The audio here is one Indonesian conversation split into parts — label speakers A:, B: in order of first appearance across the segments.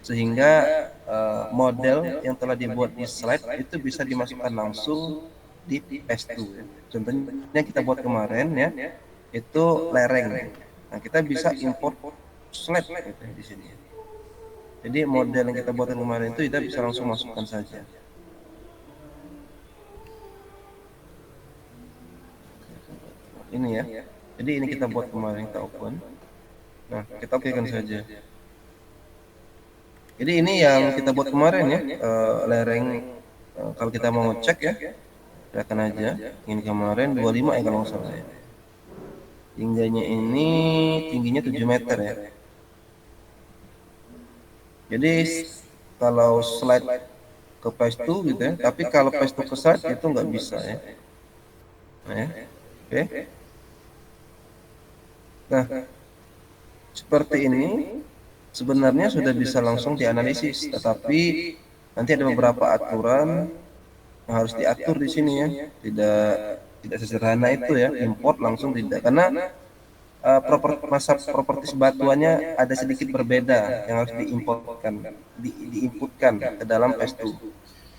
A: sehingga model yang telah dibuat di slide itu bisa dimasukkan langsung di Pestu ya. Contohnya kita buat kemarin ya, itu lereng. Nah, kita bisa import slide gitu ya, di sini. Jadi model yang kita buatkan kemarin itu kita bisa langsung masukkan saja. Ini ya. Jadi ini kita buat kemarin, kita open. Nah, kita oke kan saja. Jadi ini yang kita buat kemarin ya, lereng. Kalau kita mau cek ya, silakan aja. Ini kemarin 25 ya kalau nggak salah ya. Tingginya ini tingginya 7 meter ya. Jadi kalau slide ke Pestu gitu ya, tapi kalau Pestu ke slide itu nggak bisa ya. Nah, ya. Oke. Nah, seperti ini sebenarnya sudah bisa langsung dianalisis, tetapi nanti ada beberapa aturan yang harus diatur di sini ya. Tidak sesederhana itu ya, import langsung tidak, karena masa propertis batuannya ada sedikit berbeda yang harus diimportkan, diinputkan ke dalam Pestu.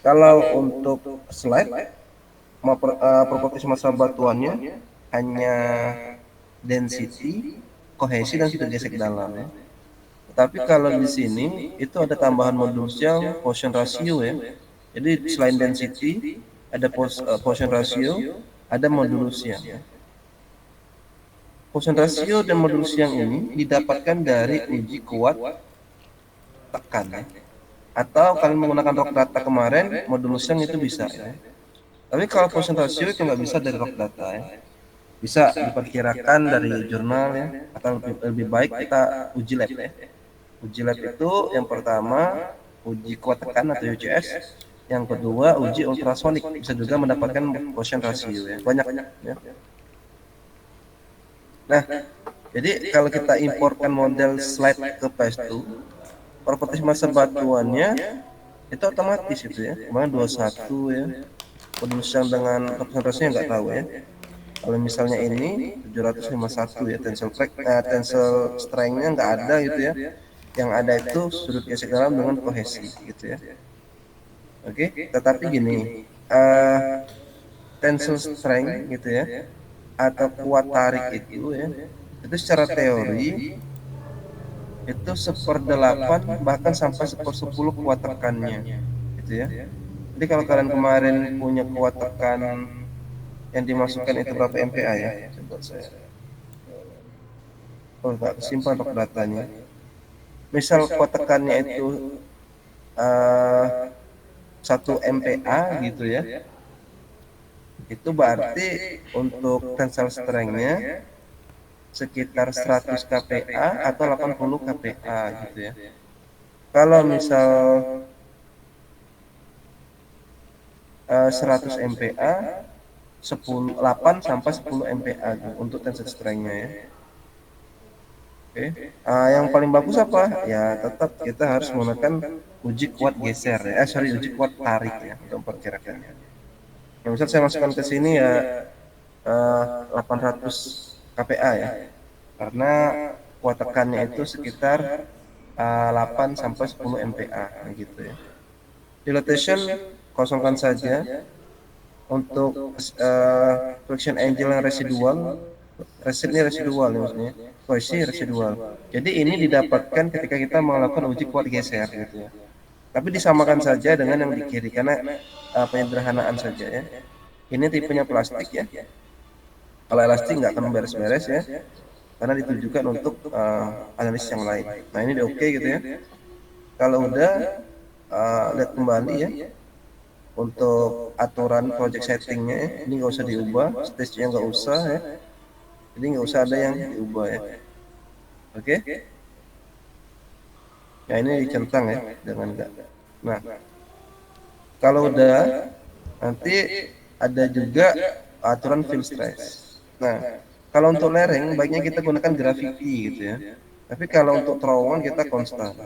A: Kalau untuk slide, propertis masa batuannya hanya density, kohesi, dan sudah gesek dalam ya. Tapi kalau di sini itu ada tambahan modulus yang Poisson ratio ya. Jadi selain density ada Poisson ratio, ada modulusnya. Ya. Poisson ratio dan modulus yang ini didapatkan dari uji kuat tekan ya. Atau kalian menggunakan rock data kemarin, modulus yang itu bisa ya. Tapi kalau Poisson ratio itu nggak bisa dari rock data ya. Bisa diperkirakan dari jurnal ya, atau lebih baik kita uji lab ya. Uji lab itu yang pertama uji kuat tekan atau UCS, yang kedua uji ultrasonik, bisa juga mendapatkan Poisson ratio ya, banyak ya. Nah, jadi kalau kita importkan model slide ke PS2, properti masa batuannya itu otomatis itu ya, kemarin 21 ya, penulisan dengan representasinya nggak tahu ya. Kalau misalnya ini 751 ya, tensile strength-nya nggak ada gitu ya. Yang ada itu sudut gesek dalam dengan kohesi gitu ya. Oke, tetapi gini, tensile strength gitu ya, atau kuat tarik itu ya, itu secara teori itu 1/8 bahkan sampai 1/10 kuat tekannya gitu ya. Jadi kalau kalian kemarin punya kuat tekan yang dimasukkan itu berapa MPa ya, coba saya nggak kesimpan untuk datanya. Misal kuat tekannya itu 1 MPa gitu ya, itu berarti untuk tensile strength-nya sekitar 100 kPa atau 80 kPa gitu ya. Kalau misal 100 MPa, 8 sampai 10 MPa gitu, untuk tensile strength-nya ya. Oke. Yang paling bagus apa? Ya tetap kita harus menggunakan uji kuat geser ya. Uji kuat tarik ya untuk memperkirakannya. Nah, misal saya masukkan ke sini ya 800 kPa ya. Karena kuat tekannya itu sekitar 8 sampai 10 MPa gitu ya. Dilatation kosongkan saja. Untuk friction angle yang residual, ini residual ya maksudnya, kohesi residual. Jadi ini didapatkan ketika kita melakukan uji kuat geser gitu ya. Tapi disamakan saja dengan yang di kiri karena penyederhanaan saja ya. Ini tipenya plastik ya. Kalau elastik nggak akan beres-beres ya, karena ditujukan untuk analisis yang lain. Nah ini udah oke gitu ya. Kalau udah lihat kembali ya. Untuk aturan project settingnya ya, ini nggak usah diubah, stage-nya nggak usah ya. Jadi nggak usah ada yang diubah ya. Oke? Ya ini dicentang ya dengan enggak. Nah, kalau udah nanti ada juga aturan field stress. Nah, kalau untuk lereng baiknya kita gunakan gravity gitu ya. Tapi kalau untuk terowongan kita konstan.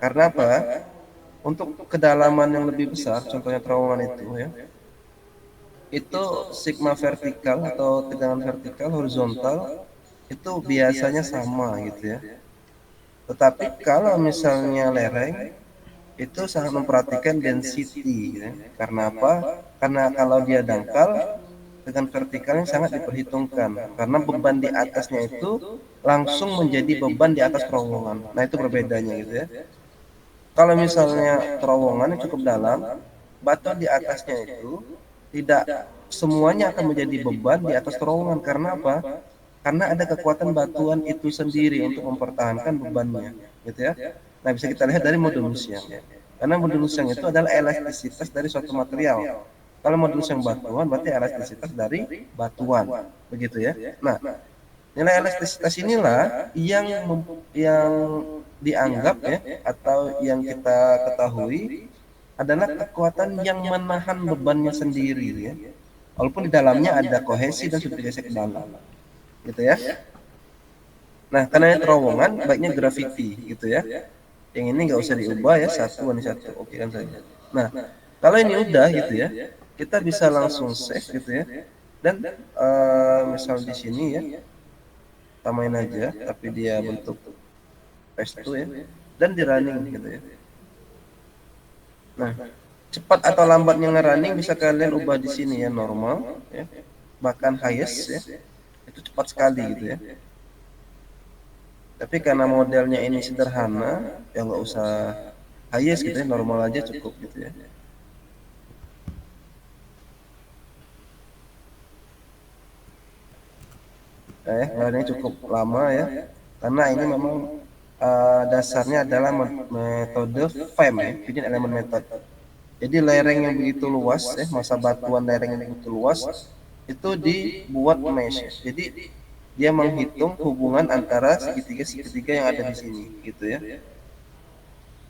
A: Karena apa? Untuk kedalaman yang lebih besar, contohnya terowongan itu ya, itu sigma vertikal atau tegangan vertikal horizontal itu biasanya sama gitu ya. Tetapi kalau misalnya lereng itu sangat memperhatikan density ya. Karena apa? Karena kalau dia dangkal dengan vertikalnya sangat diperhitungkan karena beban di atasnya itu langsung menjadi beban di atas terowongan. Nah, itu berbedanya gitu ya. Kalau misalnya terowongannya cukup dalam, batu di atasnya itu tidak semuanya akan menjadi beban di atas terowongan. Karena apa? Karena ada kekuatan batuan itu sendiri untuk mempertahankan bebannya, gitu ya. Nah, bisa kita lihat dari modulus yang. Karena modulus yang itu adalah elastisitas dari suatu material. Kalau modulus yang batuan berarti elastisitas dari batuan, begitu ya. Nah, nilai elastisitas inilah yang dianggap ya atau yang kita ketahui adalah kekuatan yang menahan bebannya sendiri ya. Walaupun di dalamnya ada kohesi dan sudah digesek ke dalam, gitu ya. Nah, karena ini terowongan, baiknya gravity gitu ya. Yang ini nggak usah diubah ya, satu ini satu, oke kan saja. Nah, kalau ini udah gitu ya, kita bisa langsung save gitu ya. Dan misal di sini ya, tamain aja, tapi dia bentuk paste ya, dan di running gitu ya. Nah, cepat atau lambatnya nge-running bisa kalian ubah di sini ya, normal ya, bahkan highest ya, itu cepat sekali gitu ya. Tapi karena modelnya ini sederhana, ya nggak usah highest gitu ya, normal aja cukup gitu ya. Ini cukup lama ya, karena ini memang dasarnya adalah metode FEM ya, Finite Element Method. Jadi lereng yang begitu luas ya, masa batuan lereng yang begitu luas itu dibuat mesh ya. Jadi dia menghitung hubungan antara segitiga-segitiga yang ada di sini gitu ya,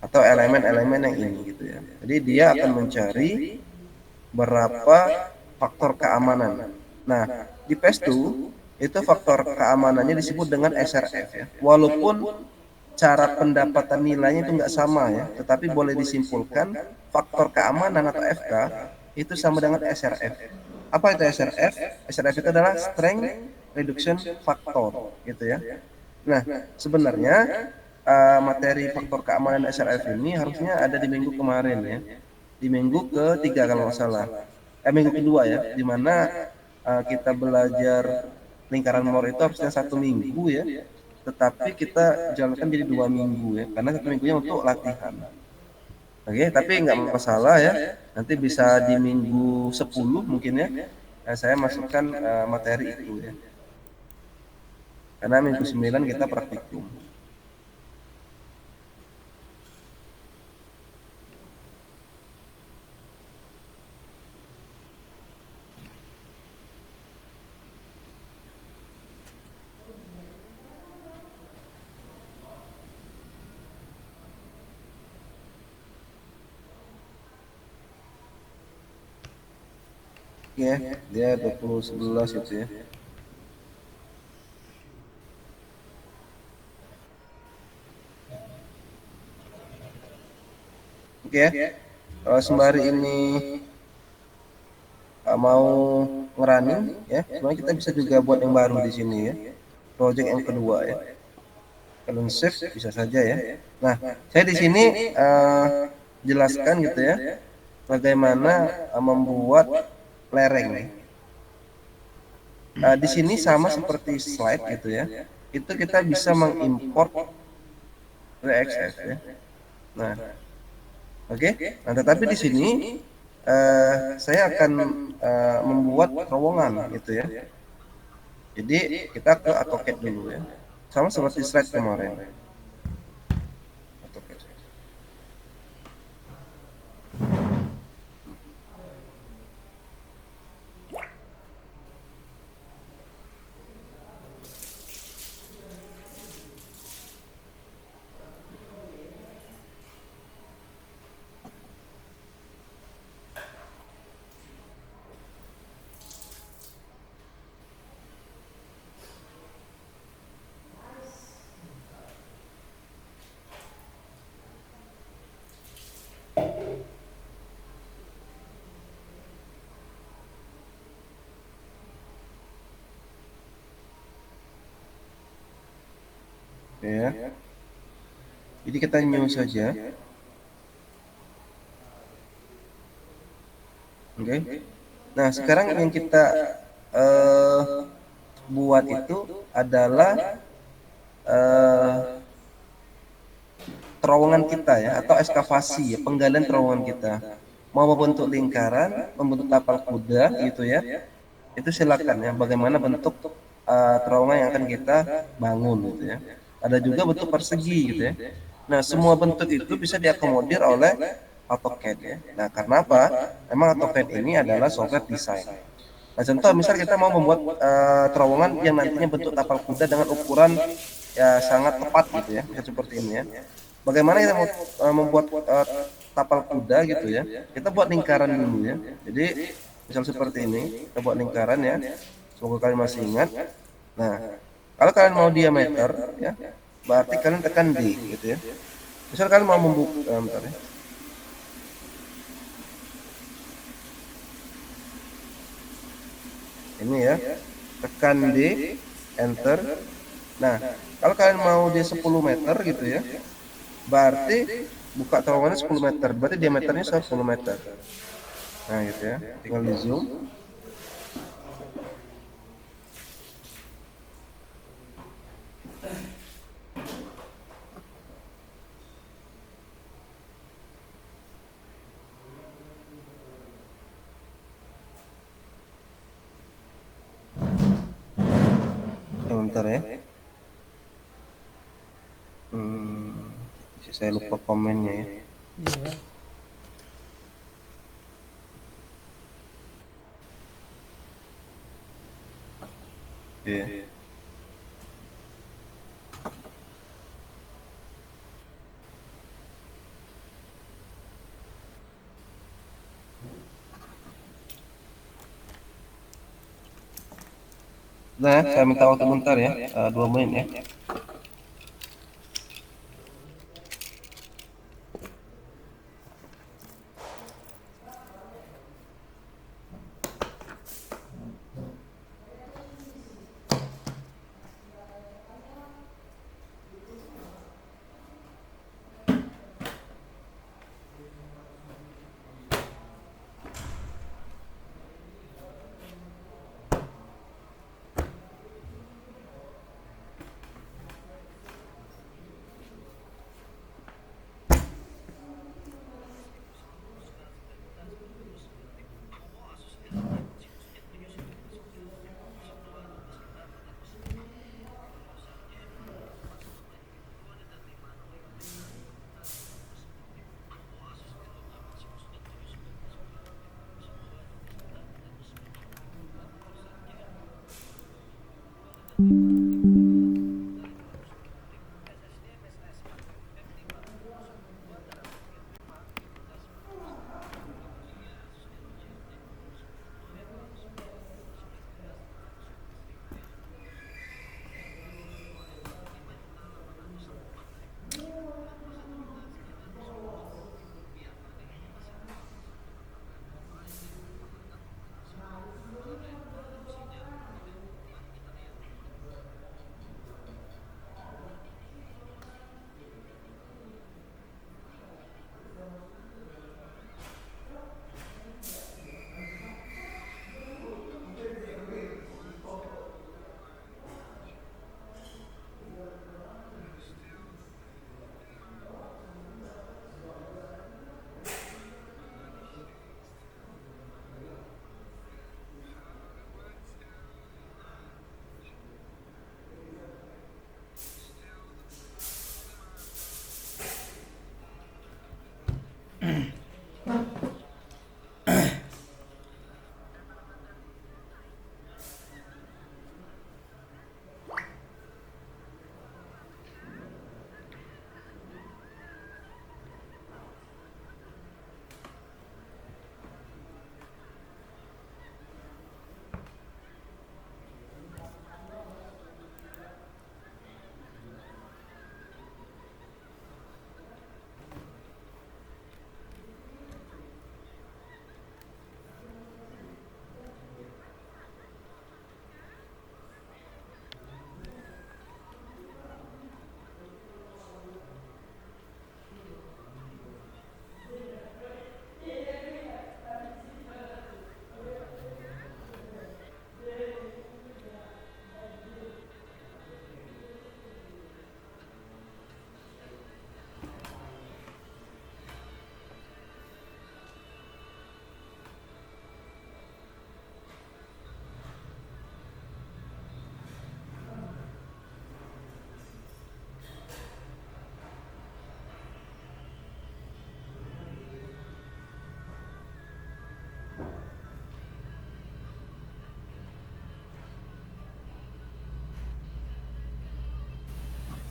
A: atau elemen-elemen yang ini gitu ya. Jadi dia akan mencari berapa faktor keamanan. Nah, di PES2 itu faktor keamanannya disebut dengan SRF ya. Walaupun cara pendapatan nilainya itu nggak sama ya, tetapi boleh disimpulkan faktor keamanan atau FK itu sama dengan SRF. Apa itu SRF? SRF itu adalah Strength Reduction Factor gitu ya. Nah, sebenarnya materi faktor keamanan SRF ini harusnya ada di minggu kemarin ya. Di minggu ketiga kalau nggak salah. Minggu kedua ya, di mana kita belajar lingkaran Moore itu harusnya 1 minggu ya. Tetapi kita jalankan jadi 2 minggu ya, karena 1 minggunya untuk latihan. Oke, tapi nggak masalah ya. Nanti bisa di minggu 10 mungkin ya. Saya masukkan materi itu ya. Karena minggu 9 kita praktikum. Ya, dia 2011 itu ya. Oke ya. Kalau sembari ini mau ngerunning ya, sebenarnya kita bisa juga buat yang baru di sini ya. Project yang kedua ya. Kalian save bisa saja ya. Nah, saya di sini jelaskan gitu ya, bagaimana membuat lereng. Di sini sama seperti slide gitu ya. Itu kita bisa mengimport RxF ya. Nah, oke. Nah, tetapi di sini saya akan membuat terowongan gitu ya. Jadi kita ke AutoCAD dulu ya. Sama seperti slide kemarin. AutoCAD. Ya. Jadi kita new saja. Oke. Nah, sekarang yang kita eh, buat itu adalah eh, terowongan kita ya, atau ekskavasi ya, penggalian terowongan kita. Mau membentuk lingkaran, membentuk tapal kuda gitu ya, itu silakan ya. Bagaimana bentuk terowongan yang akan kita bangun gitu ya. Ada juga bentuk persegi gitu ya. Nah, semua bentuk itu bisa diakomodir oleh AutoCAD ya. Nah, karena apa? Memang AutoCAD ini adalah software desain. Nah, contoh misal kita mau membuat terowongan yang nantinya bentuk tapal kuda dengan ukuran ya sangat tepat gitu ya, misal seperti ini ya. Bagaimana kita mau membuat tapal kuda gitu ya? Kita buat lingkaran dulu ya. Jadi misal seperti ini, kita buat lingkaran ya. Semoga kalian masih ingat. Nah, kalau kalian mau diameter ya, berarti kalian tekan D gitu ya. Misal kalian mau membuka, bentar ya. Ini ya, tekan D, enter. Nah, kalau kalian mau dia 10 meter gitu ya, berarti buka terowongannya 10 meter, berarti diameternya 10 meter. Nah, gitu ya, tinggal di zoom. Bentar ya. Hmm, saya lupa komennya ya.
B: Iya.
A: Iya. Nah, saya minta waktu bentar ya, 2 menit ya.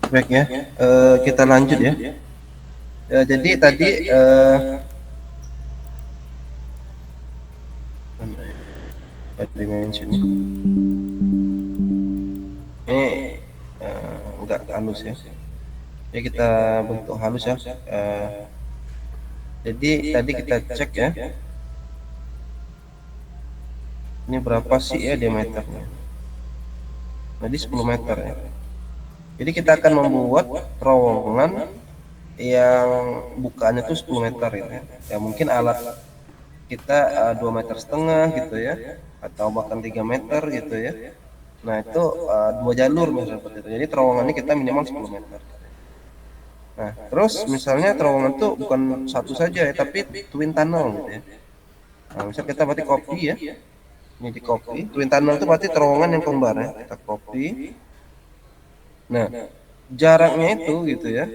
A: Baik ya, kita lanjut ya. Jadi tadi dimension ini enggak halus ya. Jadi kita bentuk halus ya. Jadi tadi kita cek ya. Ini berapa sih ya diameternya? Jadi 10 meter ya. Jadi kita akan membuat terowongan yang bukaannya tuh 10 meter gitu ya. Ya mungkin alat kita 2,5 meter gitu ya, atau bahkan 3 meter gitu ya. Nah itu 2 jalur misalnya seperti itu. Jadi terowongannya kita minimal 10 meter. Nah terus misalnya terowongan tuh bukan satu saja ya, tapi twin tunnel gitu ya. Nah misal kita berarti copy ya, ini di copy. Twin tunnel itu berarti terowongan yang kembar ya. Kita copy. Nah jaraknya itu gitu ya,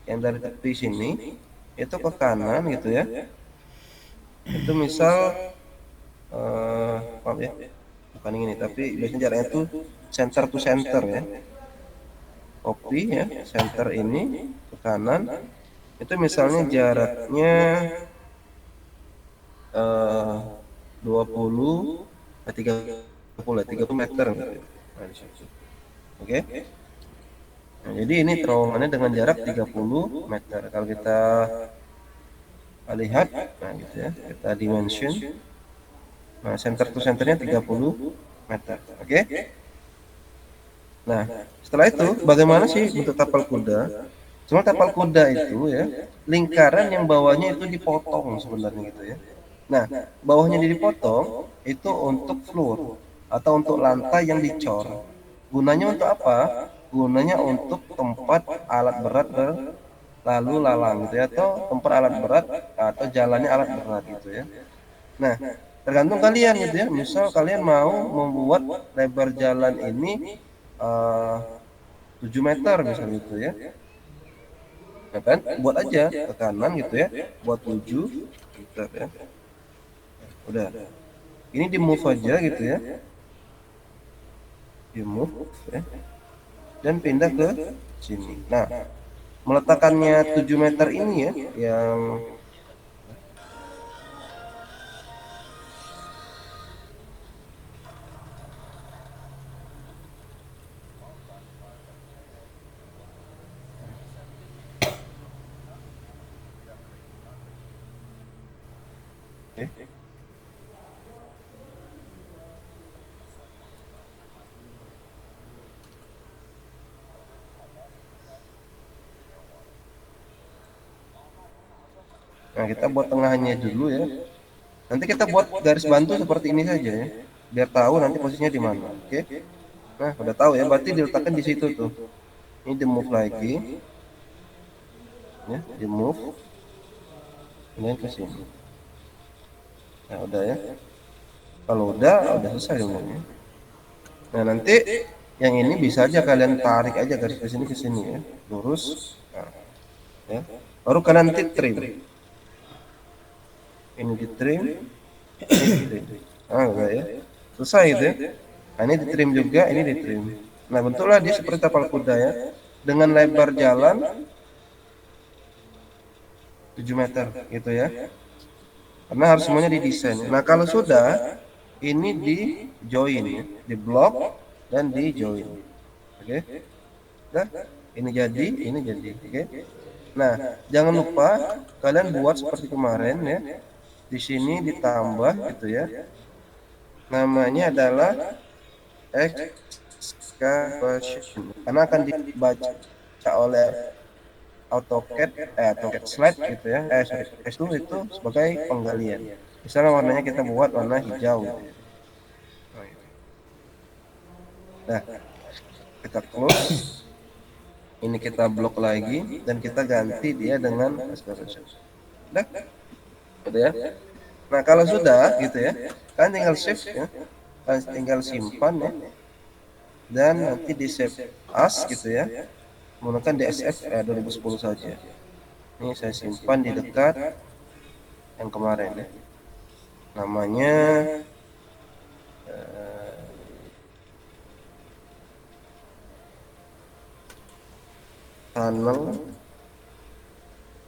A: yang dari tepi sini itu ke kanan gitu ya. Itu misal maaf ya, bukan ini, tapi biasanya jaraknya itu center to center ya. Copy ya, center ini ke kanan. Itu misalnya jaraknya 20, 30 meter gitu ya. Nah, di situ. Oke. Nah, jadi ini terowongannya dengan jarak 30 meter. Kalau kita lihat, nah gitu ya, kita dimension. Nah, center to centernya 30 meter. Oke. Nah, setelah itu bagaimana sih bentuk tapal kuda? Cuma tapal kuda itu ya, lingkaran yang bawahnya itu dipotong sebenarnya gitu ya. Nah, bawahnya dipotong itu untuk floor atau untuk lantai yang dicor. Gunanya untuk apa? Gunanya untuk tempat alat berat berlalu lalang gitu ya, atau tempat alat berat atau jalannya alat berat gitu ya. Nah, tergantung kalian gitu ya. Misal kalian mau membuat lebar jalan ini 7 meter misalnya gitu ya. Ya kan? Buat aja ke kanan gitu ya. Buat 7 meter ya. Udah. Ini di move aja gitu ya. Di move ya. Dan pindah ke sini. Nah, meletakkannya 7 meter ini ya yang Nah, kita buat tengahnya dulu ya. Nanti kita buat garis bantu seperti ini saja ya. Biar tahu nanti posisinya di mana. Oke. Nah, udah tahu ya, berarti diletakkan di situ tuh. Ini di move lagi. Ya, di move. Kemudian ke sini. Nah, udah ya. Kalau udah selesai semuanya. Nah, nanti yang ini bisa aja kalian tarik aja garis ke sini ya. Lurus. Nah, ya. Baru kalian nanti trim. Ini di trim, ini di trim. Ah, udah ya. Selesai itu ya. Nah, ini di trim juga, ini di trim. Nah, bentuklah dia seperti tapal kuda ya. Dengan lebar jalan 7 meter gitu ya. Karena harus semuanya didesain. Nah, kalau sudah ini di join ya, di blok dan di join. Oke. Nah, ini jadi, ini jadi. Oke. Nah, jangan lupa kalian buat seperti kemarin ya. Di sini ditambah gitu ya. Namanya adalah excavation. Karena akan dibaca oleh AutoCAD slide gitu ya. S2 itu sebagai penggalian. Misalnya warnanya kita buat warna hijau gitu ya. Nah, kita close. Ini kita blok lagi dan kita ganti dia dengan excavation. Udah, gitu ya. Nah, kalau sudah gitu ya, kan tinggal save ya. Kan tinggal simpan ya. Dan nanti di save as gitu ya. Menggunakan DSF 2010 saja. Ini saya simpan di dekat yang kemarin ya. Namanya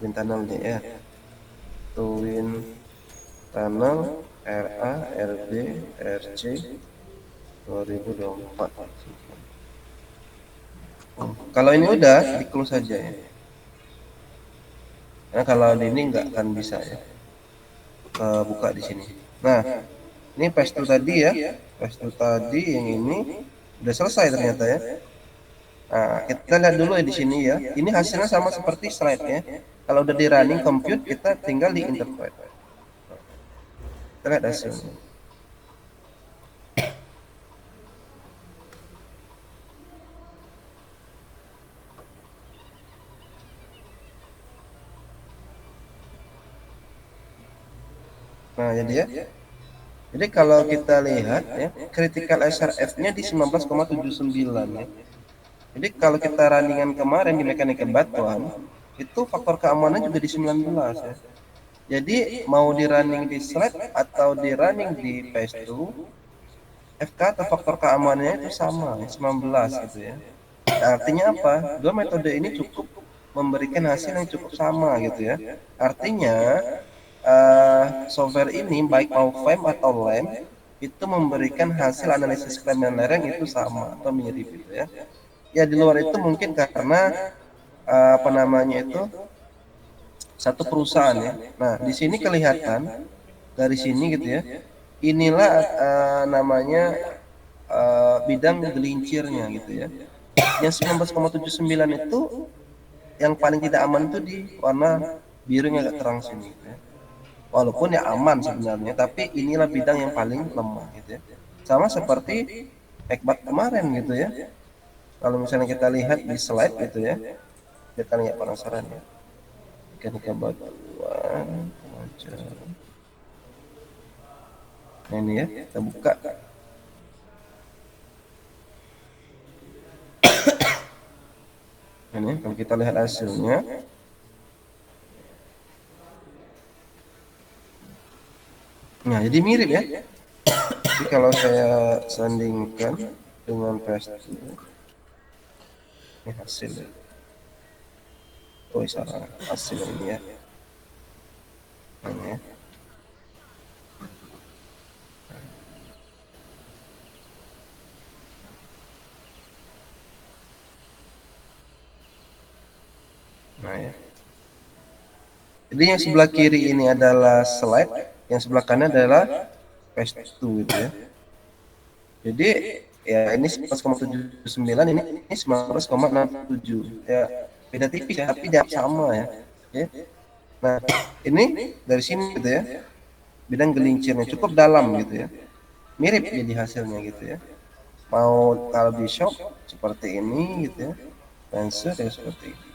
A: tunnelnya ya, twin tunnel RA RB RC 2024. Kalau ini udah di close saja ya. Nah, kalau ini nggak akan bisa ya buka di sini. Nah, ini paste tadi ya, paste tadi yang ini udah selesai ternyata ya. Nah, kita lihat dulu ya di sini ya. Ini hasilnya sama seperti slide-nya. Kalau udah di running compute, kita tinggal di interpret. Kita lihat hasilnya. Nah, jadi ya. Jadi kalau kita lihat ya, critical SRF-nya di 19,79 ya. Jadi kalau kita runningan kemarin di mekanika batuan, itu faktor keamanan juga di 19 ya. Jadi mau di running di slide atau di running di PS2, FK atau faktor keamanannya itu sama, 19 gitu ya. Nah, artinya apa? Dua metode ini cukup memberikan hasil yang cukup sama gitu ya. Artinya software ini baik mau FEM atau LEM itu memberikan hasil analisis klaim dan lereng itu sama atau mirip gitu ya. Ya di luar itu mungkin karena apa namanya itu satu perusahaan ya. Nah di sini kelihatan dari sini gitu ya. Inilah namanya bidang gelincirnya gitu ya. Yang 19,79 itu yang paling tidak aman itu di warna biru yang agak terang sini gitu ya. Walaupun ya aman sebenarnya, tapi inilah bidang yang paling lemah gitu ya. Sama seperti ekbat kemarin gitu ya. Kalau misalnya kita lihat di slide gitu ya, kita lihat penasaran ya. Mekanika batuan, nah ini ya, kita buka. Ini kalau kita lihat hasilnya, nah jadi mirip ya. Jadi kalau saya sandingkan dengan PS2, ini hasilnya. Oh salah, hasil ini ya. Ini ya. Nah ya. Jadi yang sebelah kiri ini adalah slide, yang sebelah kanan adalah PS2 gitu ya. Jadi ya ini 11,79, ini 19,67 ya, beda tipis ya, tapi dia sama ya. Oke. Nah ini dari sini gitu ya, bidang gelincirnya cukup dalam gitu ya, mirip jadi hasilnya gitu ya. Mau kalau di shop seperti ini gitu ya, Spencer ya seperti ini,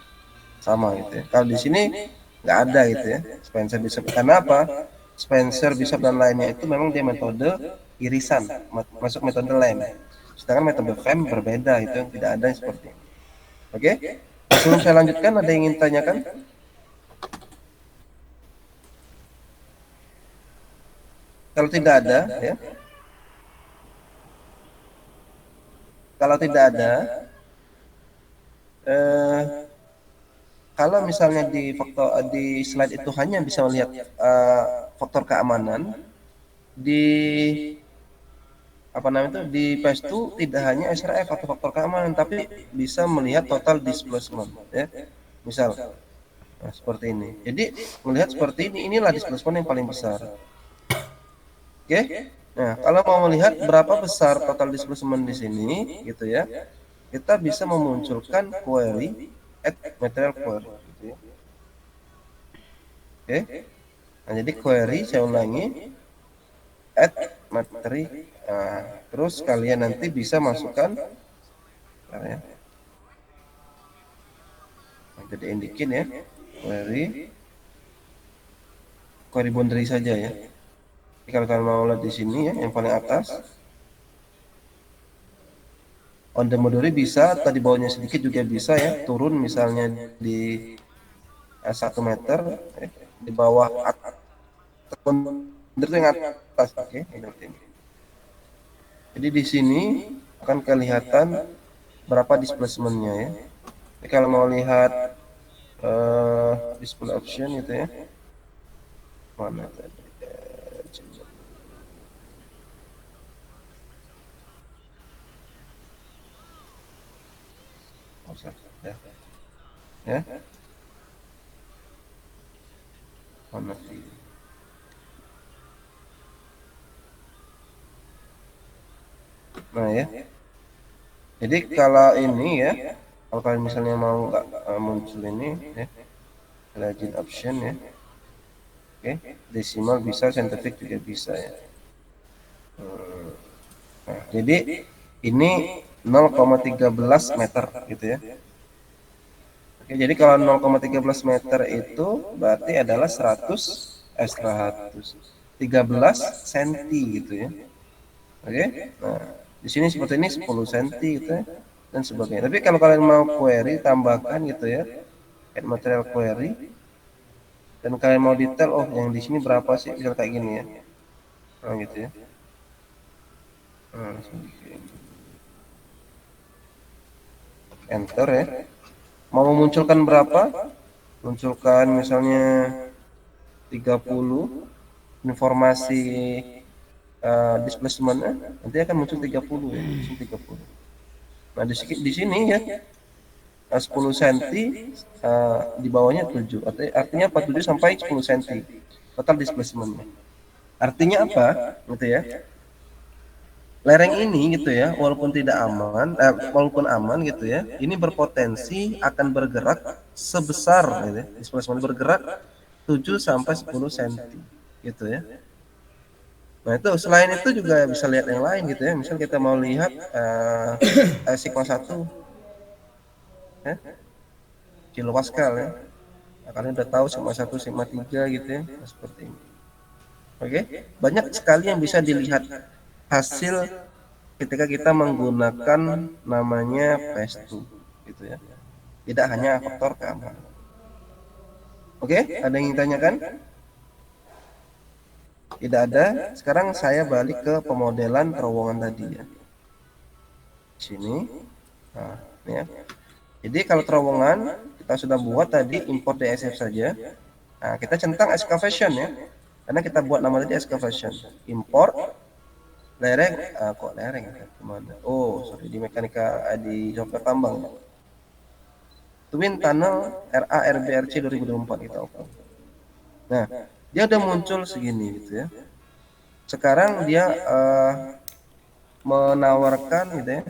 A: sama gitu ya. Kalau di sini nggak ada gitu ya, Spencer Bishop. Karena apa? Spencer Bishop dan lainnya itu memang dia metode irisan, masuk metode lem. Sedangkan metode FEM berbeda, itu yang tidak ada yang seperti ini. Oke? Sebelum saya lanjutkan, ada yang ingin tanyakan? Kalau tidak ada, ya. Kalau tidak ada, kalau misalnya di di slide itu hanya bisa melihat faktor keamanan, di apa namanya itu di PS2 tidak hanya SRF atau faktor keamanan, tapi bisa melihat total displacement ya. Misal nah, seperti ini. Jadi melihat seperti ini, inilah displacement yang paling besar. Oke? Nah, kalau mau melihat berapa besar total displacement di sini gitu ya, kita bisa memunculkan query add material query gitu ya. Oke? Nah, jadi query saya ulangi add materi. Nah, terus kalian nanti bisa masukkan ya. Nah, jadi indikin ya query boundary saja ya. Jadi kalau kalian mau lihat di sini ya, yang paling atas on the boundary bisa, atau di bawahnya sedikit juga bisa ya, turun misalnya di 1 meter ya, di bawah boundary yang atas. Oke, jadi di sini akan kelihatan berapa displacementnya ya. Jadi kalau mau lihat display option gitu ya, mana tadi? Ya, ya, mana sih? Nah ya, jadi kalau ini ya, kalau kalian misalnya mau nggak muncul ini ya, legend option ya, oke, desimal bisa, scientific juga bisa ya. Nah, jadi ini 0,13 meter gitu ya. Oke, jadi kalau 0,13 meter itu berarti adalah 113 senti gitu ya. Oke. Nah, di sini seperti ini 10 senti gitu ya dan sebagainya. Tapi kalau kalian mau query tambahkan gitu ya, add material query dan kalian mau detail, oh yang di sini berapa sih, misal kayak gini ya. Nah, gitu ya. Nah, enter ya. Mau memunculkan berapa? Munculkan misalnya 30 informasi displacementnya, nanti akan muncul 30 ya, 30. Nah di sini ya 10 cm di bawahnya 7, artinya 47 sampai 10 cm total displacementnya. Artinya apa? Gitu ya. Lereng ini gitu ya, walaupun tidak aman, walaupun aman gitu ya, ini berpotensi akan bergerak sebesar gitu ya, displacement bergerak 7 sampai 10 cm gitu ya. Nah itu selain itu juga bisa lihat yang lain gitu ya. Misal kita mau lihat sigma 1 ya, kilopascal ya. Nah, kalian udah tahu sigma 1, sigma 3 gitu ya. Nah, seperti ini. Oke, banyak sekali yang bisa dilihat hasil ketika kita menggunakan namanya PES2 gitu ya. Tidak hanya faktor keamanan. Oke, ada yang ingin tanyakan? Tidak ada. Sekarang saya balik ke pemodelan terowongan tadi ya. Sini. Nah, ini ya. Jadi kalau terowongan kita sudah buat tadi import DSF saja. Nah, kita centang excavation ya. Karena kita buat nama tadi excavation. Import lereng, kok lereng ya? Kemana? Oh, sorry, di mekanika di software tambang. Twin Tunnel RARBRC 2024 kita open. Nah, dia udah muncul segini gitu ya. Sekarang dia menawarkan gitu ya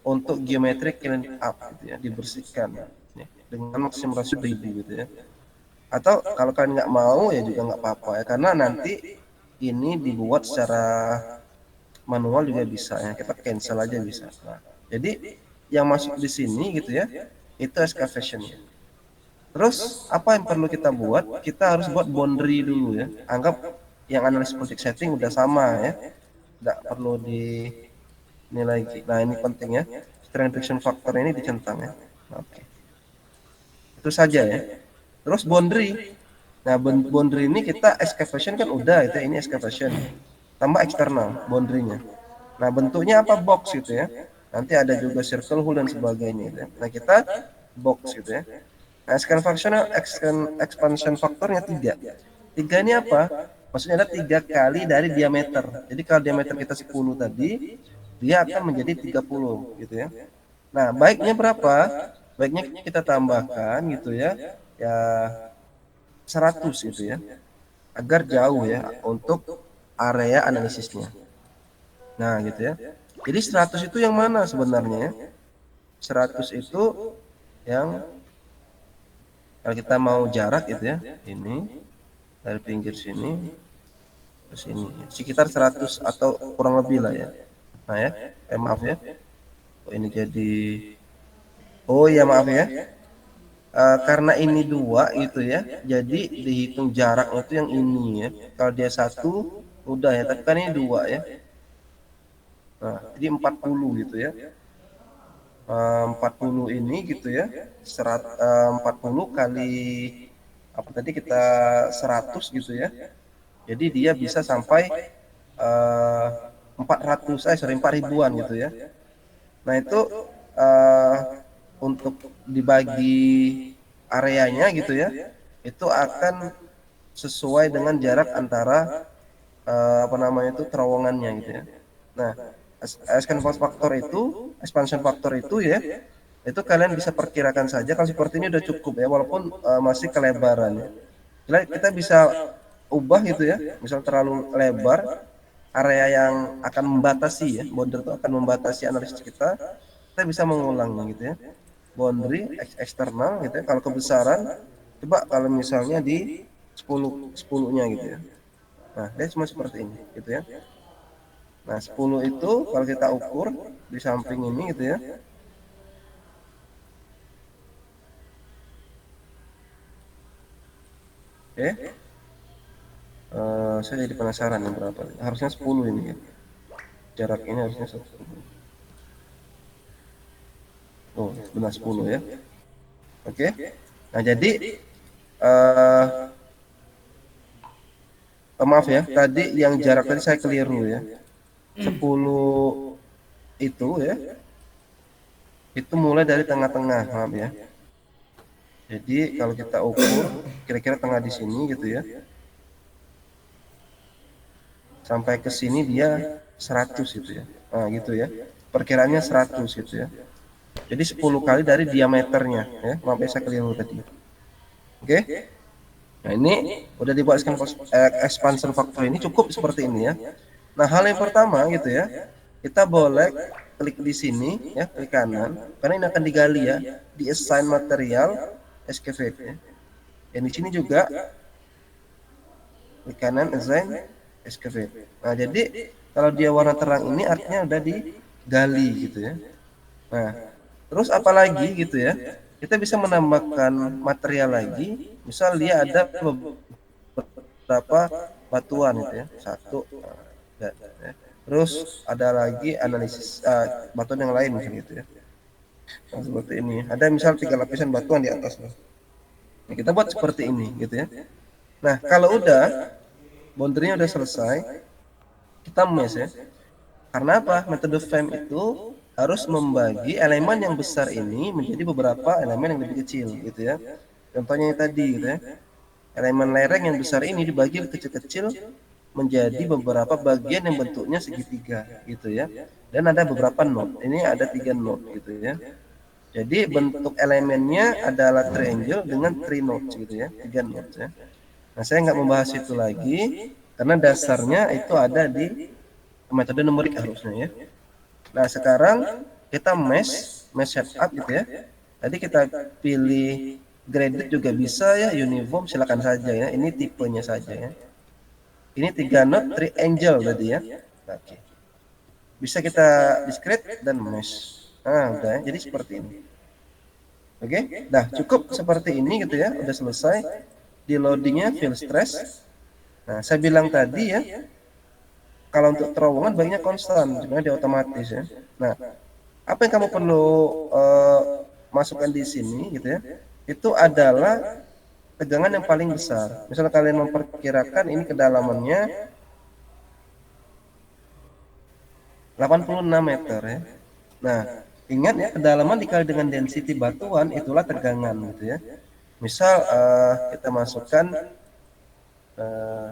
A: untuk geometric clean up gitu ya, dibersihkan ya, dengan maksimum rasio 1000 gitu ya. Atau kalau kalian nggak mau ya juga nggak apa-apa ya, karena nanti ini dibuat secara manual juga bisa ya, kita cancel aja bisa. Nah, jadi yang masuk di sini gitu ya, itu excavation ya. Terus apa yang perlu kita buat? Kita harus buat boundary dulu ya. Anggap yang analis project setting udah sama ya, nggak perlu di ini lagi. Nah ini penting ya, strength reduction factor ini dicentang ya. Oke, itu saja ya. Terus boundary. Nah boundary ini kita excavation kan udah itu, ini excavation. Tambah eksternal boundary-nya. Nah bentuknya apa? Box gitu ya. Nanti ada juga circle hole dan sebagainya gitu ya. Nah kita box gitu ya. Nah expansion faktornya 3. 3 ini apa? Maksudnya ada 3 kali dari diameter. Jadi kalau diameter kita 10 tadi, dia akan menjadi 30 gitu ya. Nah baiknya berapa? Baiknya kita tambahkan gitu ya, ya 100 gitu ya, agar jauh ya untuk area analisisnya. Nah gitu ya. Jadi 100 itu yang mana sebenarnya? 100 itu yang kalau kita mau jarak gitu ya, ini dari pinggir sini ke sini sekitar 100 atau kurang lebih lah ya. Nah ya, maaf ya. Oh, ini jadi, oh ya maaf ya. Karena ini 2 gitu ya, jadi dihitung jarak itu yang ini ya. Kalau dia 1 udah ya, tapi kan ini 2 ya. Nah, jadi 40 gitu ya. 40 ini gitu ya. 40 kali apa tadi kita 100 gitu ya. Jadi dia bisa sampai 400 sorry 4000-an gitu ya. Nah, itu uh, untuk dibagi areanya gitu ya, itu akan sesuai dengan jarak antara apa namanya itu terowongannya gitu ya. Nah, expansion factor itu ya, itu kalian bisa perkirakan saja kalau seperti ini udah cukup ya, walaupun masih kelebaran ya. Jadi kita bisa ubah gitu ya, misal terlalu lebar, area yang akan membatasi ya, border itu akan membatasi analisis kita bisa mengulangnya gitu ya. Boundary eksternal gitu ya, kalau kebesaran, coba kalau misalnya di 10-10-nya gitu ya. Nah, dia cuma seperti ini gitu ya. Nah, 10 itu kalau kita ukur di samping ini gitu ya. Oke. Saya jadi penasaran yang berapa. Harusnya 10 ini ya. Jarak ini harusnya 10. Oh, benar 10 ya. Oke. Nah, jadi maaf ya, tadi yang jarak tadi saya keliru ya. 10 itu ya, itu mulai dari tengah-tengah, maaf ya. Jadi kalau kita ukur kira-kira tengah di sini gitu ya. Sampai ke sini dia 100 gitu ya. Nah, gitu ya. Perkiraannya 100 gitu ya. Jadi 10 kali dari diameternya ya. Maaf ya saya keliru tadi. Oke. Nah, ini udah dibuat expansion factor ini cukup seperti ini ya. Nah, hal yang pertama gitu ya. Kita boleh klik di sini ya, klik kanan karena ini akan digali ya, di assign material excavate ya. Dan di sini juga klik kanan assign excavate. Nah, jadi kalau dia warna terang ini artinya udah digali gitu ya. Nah, terus apa lagi gitu ya? Kita bisa menambahkan material lagi. Misal dia ada beberapa batuan gitu ya. Satu, ya. Terus ada lagi analisis batuan yang lain misalnya gitu ya. Nah, seperti ini. Ada misal 3 lapisan batuan di atas. Nah, kita buat seperti ini gitu ya. Nah, kalau udah boundary-nya udah selesai, kita mesh ya. Karena apa? Metode FEM itu harus membagi elemen yang besar ini menjadi beberapa elemen yang lebih kecil gitu ya. Contohnya yang tadi gitu ya. Elemen lereng yang besar ini dibagi kecil-kecil menjadi beberapa bagian yang bentuknya segitiga gitu ya. Dan ada beberapa node. Ini ada 3 node gitu ya. Jadi bentuk elemennya adalah triangle dengan 3 nodes gitu ya, 3 nodes ya. Nah, saya nggak membahas itu lagi karena dasarnya itu ada di metode numerik harusnya ya. Nah, sekarang kita mesh setup gitu ya. Tadi kita pilih graded juga bisa ya, uniform silakan saja ya. Ini tipenya saja ya. Ini 3 node triangle tadi ya. Oke. Bisa kita discrete dan mesh. Nah, udah ya. Jadi seperti ini. Oke. Nah, cukup seperti ini gitu ya. Udah selesai. Di loadingnya fill stress. Nah, saya bilang tadi ya, kalau untuk terowongan baginya konstan, sebenarnya dia otomatis ya. Nah, apa yang kamu perlu masukkan di sini gitu ya, itu adalah tegangan yang paling besar. Misalnya kalian memperkirakan ini kedalamannya 86 meter ya. Nah, ingat ya, kedalaman dikali dengan density batuan itulah tegangan gitu ya. Misal kita masukkan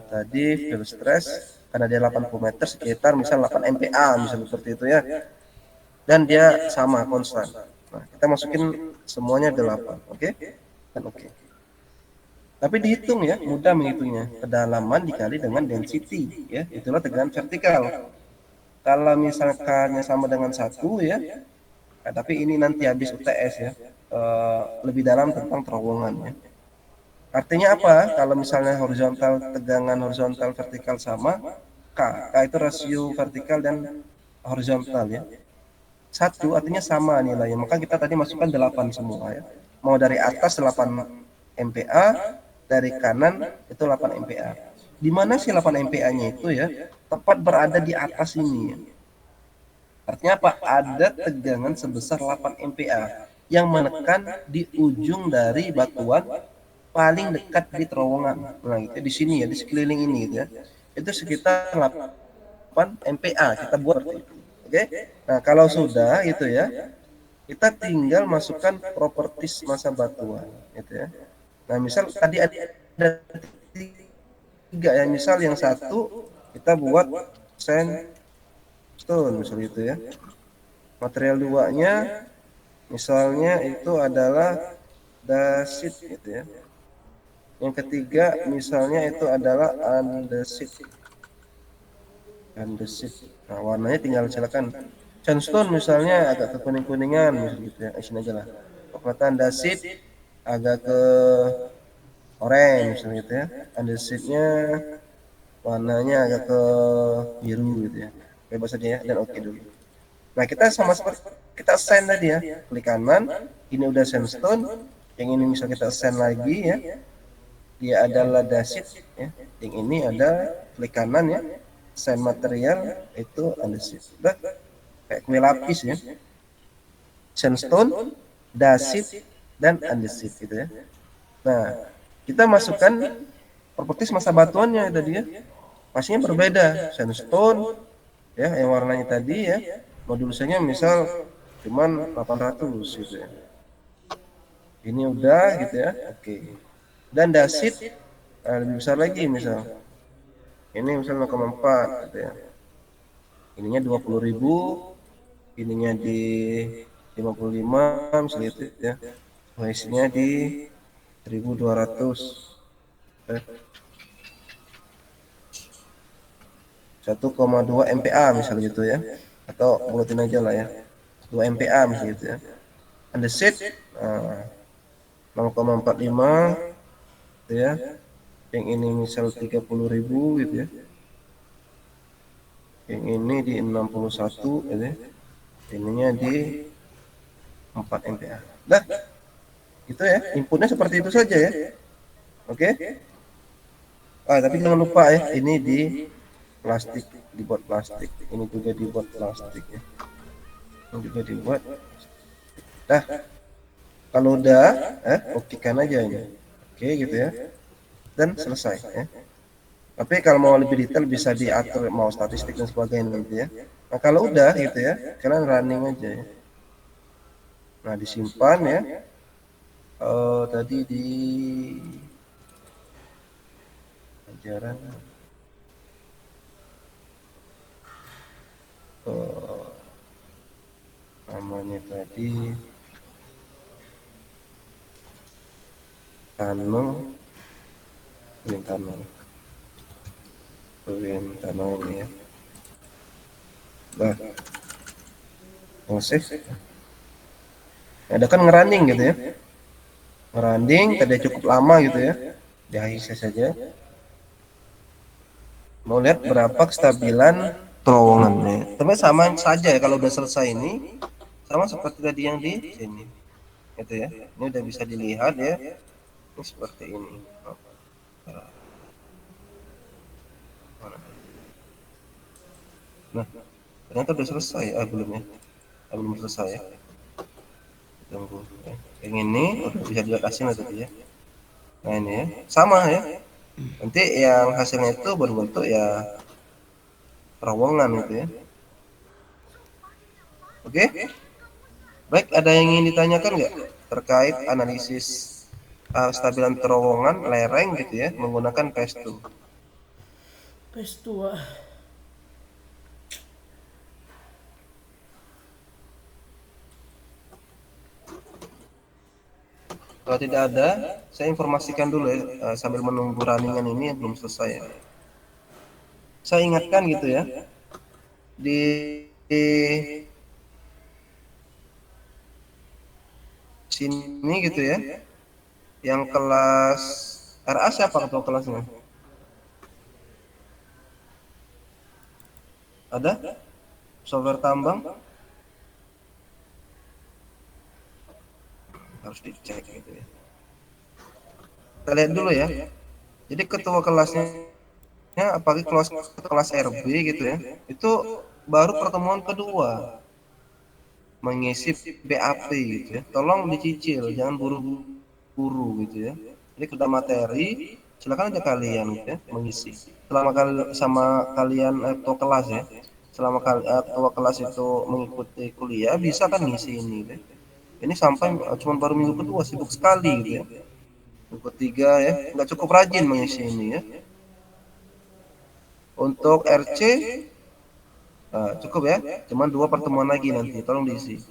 A: tadi fill stress karena dia 80 meter sekitar misal 8 MPa misalnya seperti itu ya. Dan dia sama konstan. Nah, kita masukin semuanya 8, oke? Dan oke. Tapi dihitung ya, mudah menghitungnya. Kedalaman dikali dengan density ya, itulah tegangan vertikal. Kalau misalkan sama dengan 1 ya, nah, tapi ini nanti habis UTS ya, lebih dalam tentang terowongan ya. Artinya apa? Kalau misalnya horizontal, tegangan horizontal vertikal sama, K itu rasio vertikal dan horizontal ya. 1 artinya sama nilainya, maka kita tadi masukkan 8 semua ya. Mau dari atas 8 MPa, dari kanan itu 8 MPa. Di mana sih 8 MPa-nya itu ya? Tepat berada di atas ini ya. Artinya apa? Ada tegangan sebesar 8 MPa yang menekan di ujung dari batuan paling dekat di terowongan. Nah, gitu di sini ya, di sekeliling ini gitu ya. Itu sekitar 8 MPa kita buat seperti itu. Oke. Nah, kalau sudah gitu ya, kita tinggal masukkan properties masa batuan, gitu ya. Nah, misal tadi ada tiga ya, misal yang satu kita buat sandstone, misal itu ya. Material duanya, misalnya itu adalah dasit, gitu ya. Yang ketiga, misalnya itu adalah andesit. Andesit. Nah, warnanya tinggal silakan. Sandstone misalnya agak ke kuning-kuningan, misal gitu ya. Isin aja lah. Pokoknya andesit agak ke orange, misalnya gitu ya. Andesitnya warnanya agak ke biru, gitu ya. Bebas aja ya, dan oke dulu. Nah, kita sama seperti kita assign tadi ya. Klik kanan, ini udah sandstone. Yang ini misal kita assign lagi ya. Dia adalah dasit ya. Yang ini ada klik kanan ya. Assign material itu andesit. Udah kayak kue lapis ya. Sandstone, dasit, dan andesit gitu ya. Nah, kita masukkan properties masa batuannya tadi ya. Pastinya berbeda. Sandstone ya yang warnanya tadi ya. Modulusnya misal cuman 800 gitu ya. Ini udah gitu ya. Oke. Dan dasit lebih besar lagi misal. Ini misal 0,4 gitu ya. Ininya 20.000, ininya di 55 misalnya itu ya. Noise-nya di 1200. 1,2 MPa misalnya gitu ya. Atau bulatin aja lah ya. 2 MPa misalnya gitu ya. Andesit 0,45 gitu ya. Yang ini misal 30.000 gitu ya. Yang ini di 61 gitu ya. Ininya di 4 MPa. Dah, itu ya. Inputnya seperti itu saja ya. Oke. Tapi jangan lupa ya, ini di plastik, dibuat plastik. Ini juga dibuat plastik ya. Ini juga dibuat. Dah, kalau udah, oke kan aja ini. Oke gitu ya. Dan selesai ya. Tapi kalau mau lebih detail bisa diatur mau statistik dan sebagainya gitu ya. Nah, kalau udah gitu ya, kalian running aja ya. Nah, disimpan ya. Tadi di ajaran namanya tadi tunnel tunnel ini ya. Nah, save. Ada kan ngerunning gitu ya. Ngerunning tadi cukup lama gitu ya. Di AIC saja. Mau lihat berapa kestabilan terowongannya. Tapi sama saja ya kalau udah selesai ini sama seperti tadi yang di sini. Gitu ya. Ini udah bisa dilihat ya. Ini seperti ini. Nah, ternyata udah selesai. Belum ya. Belum selesai ya. Tunggu. Yang ini udah bisa dilihat hasilnya tadi ya. Nah ini ya. Sama ya. Nanti yang hasilnya itu berbentuk ya terowongan gitu ya. Oke. Baik, ada yang ingin ditanyakan nggak terkait analisis stabilan terowongan lereng gitu ya menggunakan PES2?
B: PES2.
A: Kalau tidak ada, saya informasikan dulu ya sambil menunggu runningan ini yang belum selesai ya. Saya ingatkan gitu ya di sini gitu ya, yang kelas RA siapa ketua kelasnya? Ada? Software tambang? Harus dicek gitu ya. Kita lihat dulu ya. Jadi ketua kelasnya apalagi kelas RB gitu ya, itu baru pertemuan kedua mengisi BAP gitu ya. Tolong dicicil, jangan buru-buru gitu ya. Jadi kita materi, silakan aja kalian gitu ya mengisi. Selama sama kalian ketua kelas ya. Selama ketua kelas itu mengikuti kuliah bisa kan ngisi ini gitu ya. Ini sampai cuma baru minggu kedua sibuk sekali gitu ya. Minggu ketiga ya, nggak cukup rajin mengisi ini ya. Untuk RC cukup ya, cuma 2 pertemuan lagi nanti, tolong diisi.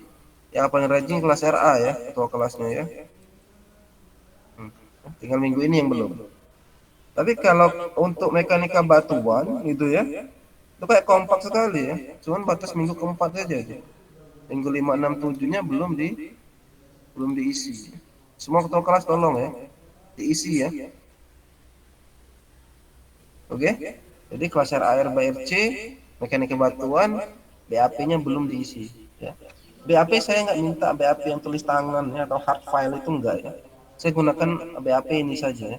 A: Yang paling rajin kelas RA ya, ketua kelasnya ya. Tinggal minggu ini yang belum. Tapi kalau untuk mekanika batuan gitu ya, itu kayak kompak sekali ya. Cuman batas minggu keempat saja aja. Minggu 5, 6, 7-nya belum diisi. Semua ketua kelas tolong ya, diisi ya. Oke. Jadi kelas RA, RB, RC, mekanika batuan, BAP-nya belum diisi ya. BAP saya nggak minta BAP yang tulis tangan ya, atau hard file itu enggak ya. Saya gunakan BAP ini saja ya.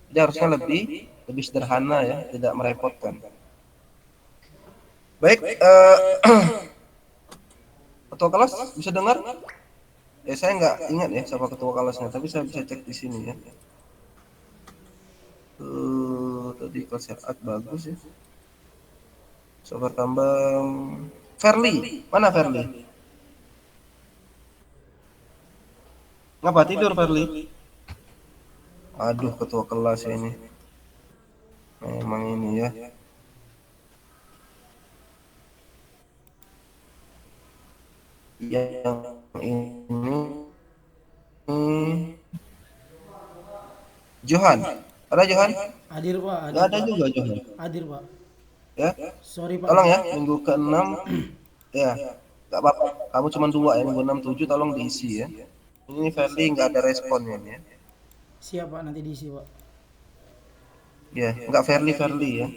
A: Jadi harusnya lebih sederhana ya, tidak merepotkan. Baik, ketua kelas bisa dengar? Ya saya nggak ingat ya siapa ketua kelasnya, tapi saya bisa cek di sini ya. Tadi kelas serat bagus ya. Software tambang. Verly, mana Verly? Ngapa tidur Verly? Aduh, ketua kelas ini. Memang ini ya. Yang ini Johan. Ada Johan?
B: Hadir Pak,
A: Nggak
B: hadir
A: ada
B: Pak.
A: juga Johan.
B: Hadir Pak.
A: Ya,
B: Sorry Pak.
A: tolong ya minggu ke-6 ya. Nggak apa-apa. Kamu cuma 2 ya, minggu 6, 7 tolong diisi ya. Ini Verly nggak ada responnya ya.
B: Siap Pak, nanti diisi Pak.
A: Ya, nggak Verly ya.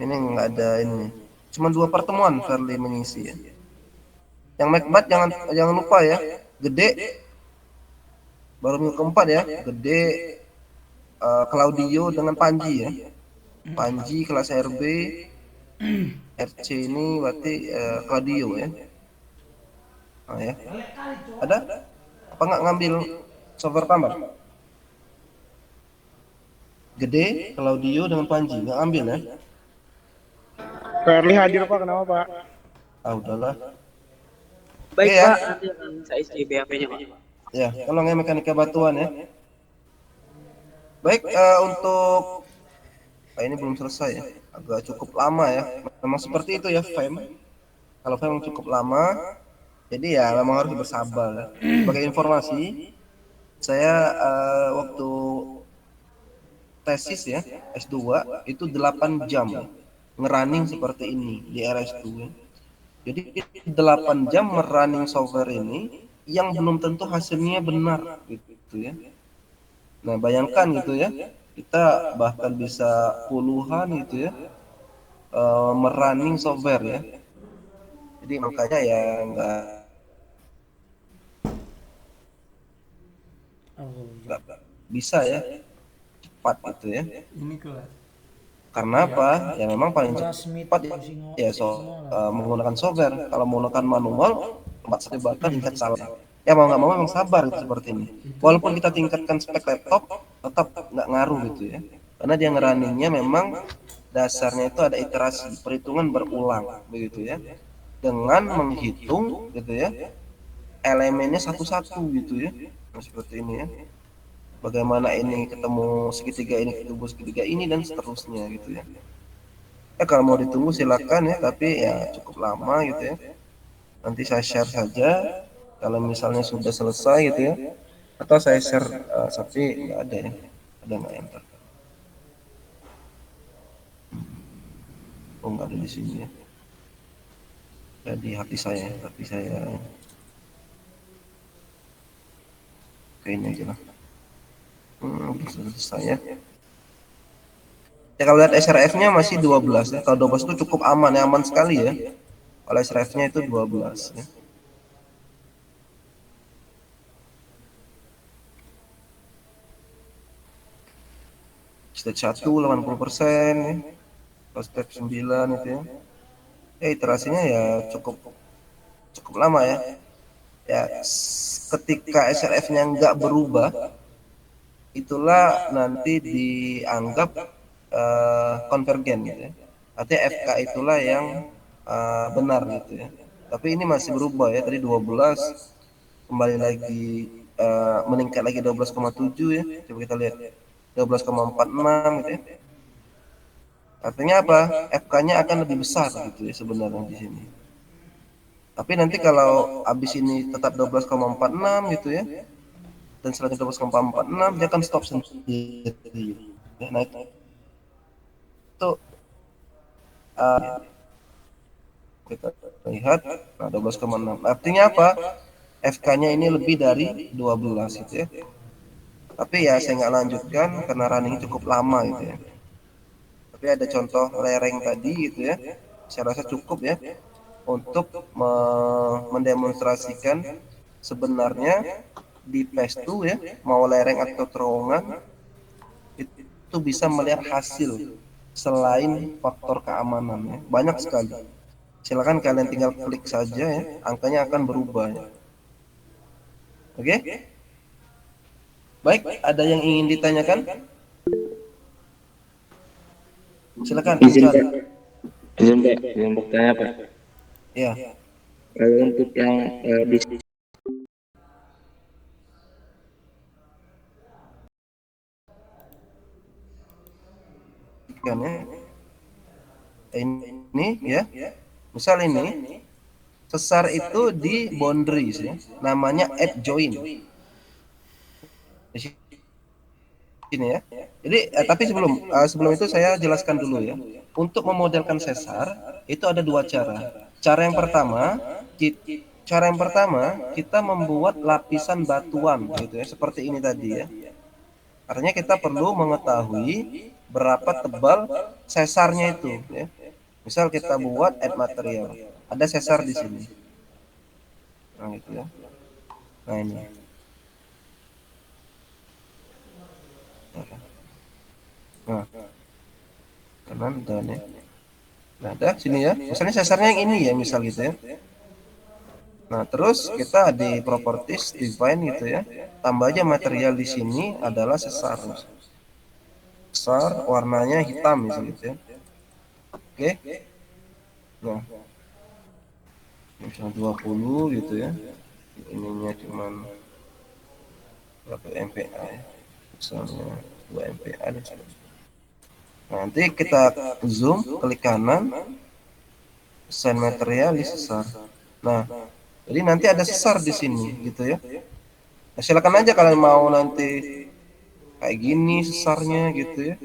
A: Ini nggak ada ini. Cuma 2 pertemuan Verly mengisi ya. Yang Macbeth jangan lupa ya. Gede baru minggu keempat ya. Gede, Claudio dengan Panji ya. Panji kelas RB, RC ini berarti Claudio ya. Nah, ya. Ada? Apa nggak ngambil software tambah? Gede, Claudio dengan Panji nggak ambil ya?
C: Verly hadir Pak, kenapa Pak?
A: Ah udahlah.
D: Baik
A: Oke, ya.
D: Pak, nanti akan saya isi BAP-nya Pak.
A: Ya, tolong ya mekanika batuan ya. Baik, untuk ini belum selesai ya, agak cukup lama ya. Memang seperti itu ya FEM. Kalau FEM cukup lama, jadi ya memang harus bersabar ya. Sebagai informasi, saya waktu tesis ya S2 itu 8 jam ya, ngerunning seperti ini di RS2. Jadi 8 jam merunning software ini yang belum tentu hasilnya benar gitu ya. Nah, bayangkan gitu ya, kita bahkan bisa puluhan gitu ya, merunning software ya. Jadi makanya ya nggak bisa ya cepat gitu ya.
B: Ini kelas.
A: Karena apa? Ya memang paling
B: Kelas meet
A: cepat ya menggunakan software. Kalau menggunakan manual, tempat saya bahkan tingkat salah. Ya mau nggak mau memang sabar gitu, seperti ini. Walaupun kita tingkatkan spek laptop, tetap nggak ngaruh gitu ya. Karena dia ngerunningnya memang dasarnya itu ada iterasi, perhitungan berulang begitu ya. Dengan menghitung gitu ya, elemennya satu-satu gitu ya. Nah, seperti ini ya. Bagaimana ini ketemu segitiga ini, ketemu segitiga ini, dan seterusnya gitu ya. Kalau mau ditunggu silakan ya, tapi ya cukup lama gitu ya. Nanti saya share saja kalau misalnya sudah selesai gitu ya, atau saya share tapi nggak ada ya, ada nggak enter? Oh nggak ada di sini ya. Jadi hati saya kayaknya aja lah. Selesai ya. Ya kalau lihat SRF-nya masih 12 ya. Kalau 12 itu cukup aman ya, aman sekali ya. Kalau SRF-nya itu 12 ya. Stage 1 80% ya. Kalau step 9 itu ya. Iterasinya ya cukup lama ya. Ya ketika SRF-nya nggak berubah, itulah nanti dianggap konvergen gitu ya. Artinya FK itulah yang benar gitu ya. Tapi ini masih berubah ya, tadi 12, kembali lagi meningkat lagi 12,7 ya. Coba kita lihat 12,46 gitu ya. Artinya apa? FK-nya akan lebih besar gitu ya sebenarnya di sini. Tapi nanti kalau habis ini tetap 12,46 gitu ya, dan selanjutnya 12,46 dia akan stop sendiri. Nah itu kita lihat, nah 12,6. Artinya apa? FK-nya ini lebih dari 12 gitu ya. Tapi ya saya nggak lanjutkan karena running cukup lama gitu ya. Tapi ada contoh lereng tadi gitu ya. Saya rasa cukup ya untuk mendemonstrasikan sebenarnya di PES2 ya, mau lereng atau terowongan itu bisa melihat hasil selain faktor keamanan ya. Banyak sekali. Silakan kalian tinggal klik saja ya, angkanya akan berubah ya. Oke? Baik, ada yang ingin ditanyakan? Silakan,
C: Izin
A: Insan.
C: Pak, izin bertanya Pak.
A: Ya,
C: Kalau untuk yang di
A: kan ya. Ini ya. Misal ini sesar itu di boundaries ya. Namanya add join. Di sini ya. Jadi tapi sebelum itu saya jelaskan dulu ya. Untuk memodelkan sesar itu ada dua cara. Cara yang pertama kita membuat lapisan batuan gitu ya, seperti ini tadi ya. Artinya kita perlu mengetahui berapa tebal sesarnya itu ya. Misal kita buat add material, ada sesar di sini. Nah, gitu ya. Nah, ini. Nah, kanan dan ya. Nah, ada sini ya. Misalnya sesarnya yang ini ya, misal gitu ya. Nah, terus kita di properties define gitu ya. Tambah aja material di sini adalah sesar. Sesar warnanya hitam misal gitu ya. Oke. Nah, misalnya 20 gitu ya. Ininya cuman berapa MPa ya. Misalnya 2 MPa dan sebagainya. Nanti kita zoom, klik kanan, assign material di sesar. Nah, jadi nanti ada sesar di sini gitu ya. Nah, silakan aja kalian mau nanti kayak gini sesarnya gitu ya.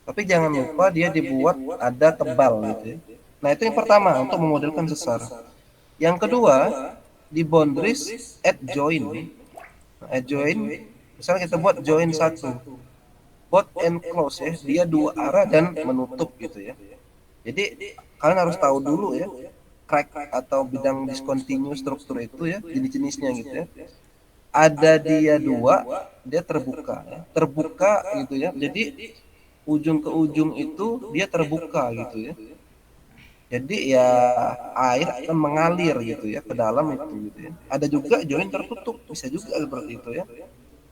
A: Tapi jangan lupa dia dibuat ada tebal gitu ya. Nah, itu yang pertama untuk memodelkan sesar. Yang kedua, di boundaries add join. Nah, add join, misalnya kita buat join satu, both and close ya, dia dua arah dan menutup gitu ya. Jadi kalian harus tahu dulu ya, crack atau bidang discontinue struktur itu ya, jenis-jenisnya gitu ya. Ada dia dua, dia terbuka ya. Terbuka gitu ya. Jadi ujung ke ujung itu dia terbuka gitu ya. Jadi ya air akan mengalir gitu ya ke dalam itu gitu ya. Ada juga join tertutup, bisa juga seperti itu ya.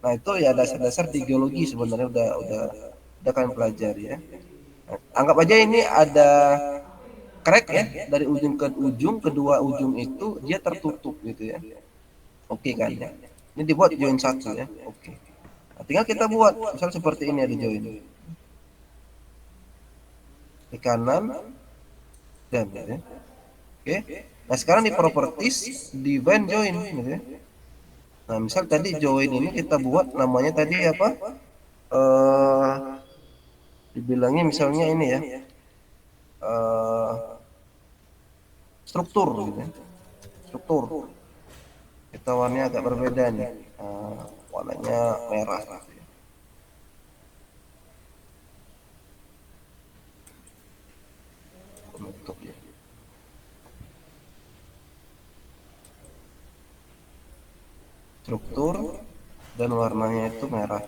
A: Nah, itu ya dasar-dasar di geologi sebenarnya udah kalian pelajari ya. Nah, anggap aja ini ada crack ya dari ujung ke ujung, kedua ujung itu dia tertutup gitu ya. Oke kan ya. Ini dibuat join satu ya. Oke. Nah, tinggal kita buat misal seperti ini ada join. Di kanan dan gitu ya. Oke. Nah, sekarang di properties divine join gitu ya. Nah, misal tadi join ini kita buat namanya tadi apa? Dibilangnya misalnya ini ya. Struktur gitu ya. Struktur. Kita warnanya agak berbeda nih. Warnanya merah gitu ya. Penutup ya. Struktur dan warnanya itu merah.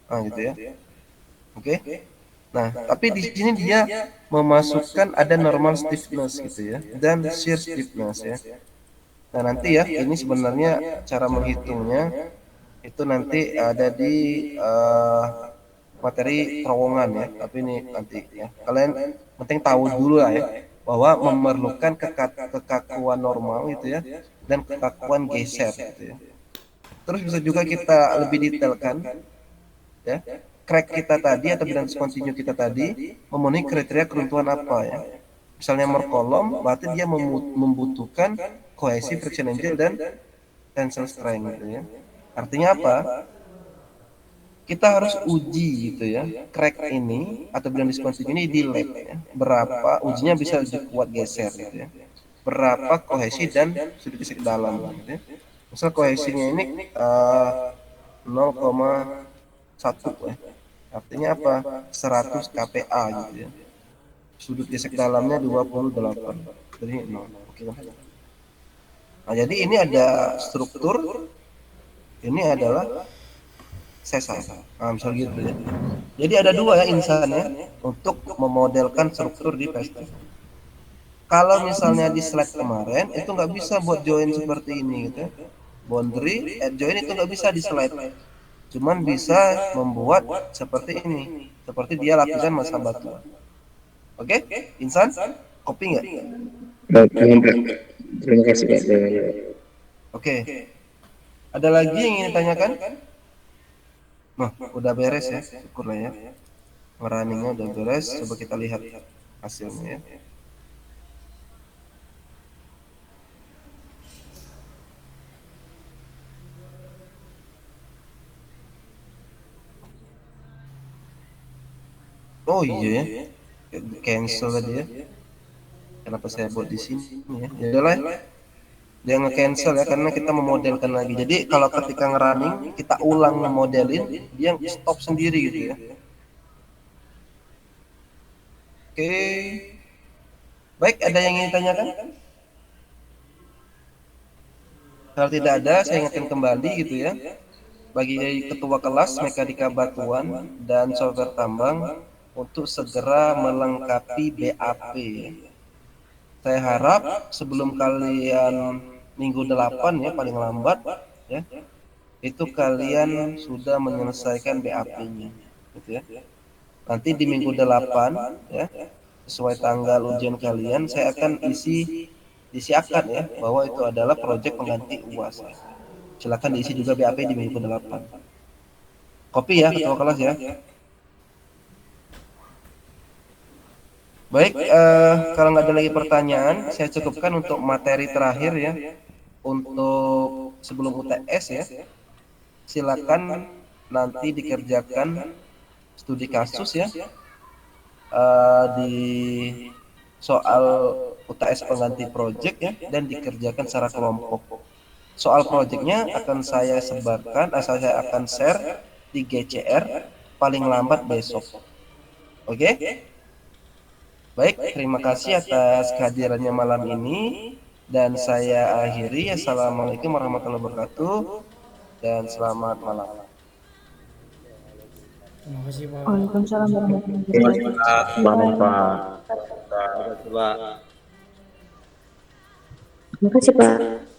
A: Nah, gitu ya. Oke. Nah, tapi di sini dia memasukkan ada normal stiffness gitu ya dan shear stiffness ya. Nah, nanti ya ini sebenarnya cara menghitungnya itu nanti ada di materi terowongan ya. Tapi ini nanti ya. Kalian penting tahu dulu lah ya. bahwa memerlukan kekakuan normal gitu ya, dan kekakuan geser gitu ya. Terus bisa juga kita lebih detailkan ya, crack kita tadi atau bidang discontinue kita tadi memenuhi kriteria keruntuhan apa ya. Misalnya merkolom, berarti dia membutuhkan kohesi, friction angle, dan tensile strength gitu ya. Artinya apa? Kita harus uji gitu ya, crack ini atau bidang discontinue ini di lab ya. Berapa ujinya bisa lebih kuat geser gitu ya. Berapa kohesi dan sudut gesek dalam gitu ya. Misal kohesinya ini 0,1 ya. Artinya apa? 100 kPa gitu ya. Sudut gesek dalamnya 28. Jadi 0. Oke. Nah, jadi ini ada struktur, ini adalah sesar. Nah, misal gitu ya. Jadi ada dua ya insannya untuk memodelkan struktur di plastik. Kalau misalnya di slide kemarin itu nggak bisa buat join seperti ini gitu ya. Boundary join itu nggak bisa di slide. Cuman bisa membuat seperti ini. Seperti dia lapisan massa batu. Oke? Insan? Copy nggak?
C: Paham Pak. Terima kasih Pak.
A: Oke. Ada lagi yang ingin ditanyakan? Nah, udah beres ya, syukurlah ya. Runningnya udah beres, coba kita lihat hasilnya ya. Oh iya ya, cancel tadi ya. Kenapa saya buat di sini ya? Ya udahlah, dia nge-cancel ya karena kita memodelkan lagi. Jadi kalau ketika nge-running kita ulang memodelin, dia stop sendiri gitu ya. Oke. Baik, ada yang ingin ditanyakan? Kalau tidak ada, saya ingatkan kembali gitu ya. Bagi ketua kelas Mekanika Batuan dan software tambang untuk segera melengkapi BAP. Saya harap sebelum kalian minggu 8 ya paling lambat ya, itu kalian sudah menyelesaikan BAP-nya gitu ya. Nanti di minggu 8 ya, sesuai tanggal ujian kalian saya akan disiapkan ya bahwa itu adalah proyek pengganti UAS. Silakan diisi juga BAP di minggu 8. Kopi ya ketua kelas ya. Baik, kalau nggak ada lagi pertanyaan, saya cukupkan untuk materi terakhir ya. Untuk sebelum UTS ya, silakan nanti dikerjakan studi kasus ya di soal UTS pengganti proyek ya, dan dikerjakan secara kelompok. Soal proyeknya akan saya sebarkan, saya akan share di GCR paling lambat besok. Oke? Baik, terima kasih atas kehadirannya malam ini dan saya akhiri. Assalamualaikum warahmatullahi wabarakatuh dan selamat malam.
B: Terima kasih Pak.
E: Waalaikumsalam warahmatullahi
C: Terima kasih
E: wabarakatuh.
C: Pak. Selamat Pak.
D: Terima kasih, Pak.
E: Terima kasih Pak.